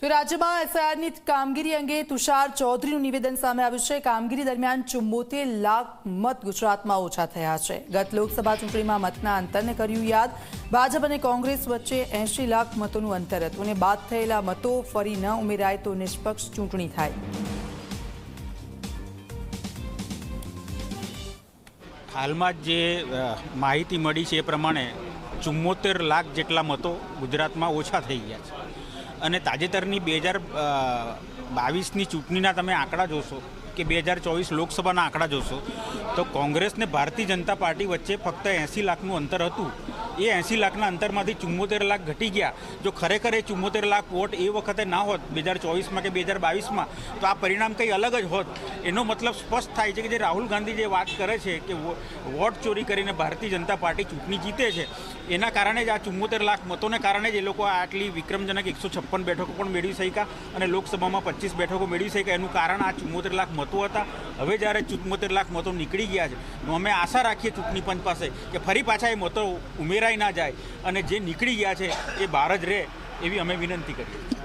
તો રાજ્યમાં એસઆઈઆરની કામગીરી અંગે તુષાર ચૌધરીનું નિવેદન સામે આવ્યું છે। કામગીરી દરમિયાન 74 લાખ મત ગુજરાતમાં ઓછા થયા છે। ગત લોકસભા ચૂંટણીમાં મતના અંતરને કર્યું યાદ। ભાજપ અને કોંગ્રેસ વચ્ચે 80 લાખ મતોનું અંતર હતું અને બાદ થયેલા મતો ફરી ન ઉમેરાય તો નિષ્પક્ષ ચૂંટણી થાય। હાલમાં જે માહિતી મળી છે એ પ્રમાણે 74 લાખ જેટલા મતો ગુજરાતમાં ઓછા થઈ ગયા છે અને તાજેતરની 2022ની ચૂંટણીના તમે આંકડા જોશો કે 2024 લોકસભાના આંકડા જોશો તો કોંગ્રેસ ને ભારતીય જનતા પાર્ટી વચ્ચે ફક્ત 80 લાખનું અંતર હતું। એ 80 લાખના અંતરમાંથી 74 લાખ ઘટી ગયા। જો ખરેખર એ 74 લાખ વોટ એ વખતે ના હોત 2024માં કે 2022માં તો આ પરિણામ કંઈ અલગ જ હોત। એનો મતલબ સ્પષ્ટ થાય છે કે જે રાહુલ ગાંધી જે વાત કરે છે કે વોટ ચોરી કરીને ભારતીય જનતા પાર્ટી ચૂંટણી જીતે છે એના કારણે જ આ 74 લાખ મતોને કારણે જ એ લોકો આટલી વિક્રમજનક 156 બેઠકો પણ મેળવી શક્યા અને લોકસભામાં 25 બેઠકો મેળવી શક્યા। એનું કારણ આ 74 લાખ મતો હતા। હવે જ્યારે 74 લાખ મતો નીકળી ગયા છે તો અમે આશા રાખીએ ચૂંટણી પંચ પાસે કે ફરી પાછા એ મતો ઉમેરાઈ ના જાય અને જે નીકળી ગયા છે એ બહાર જ રહે એવી અમે વિનંતી કરીએ।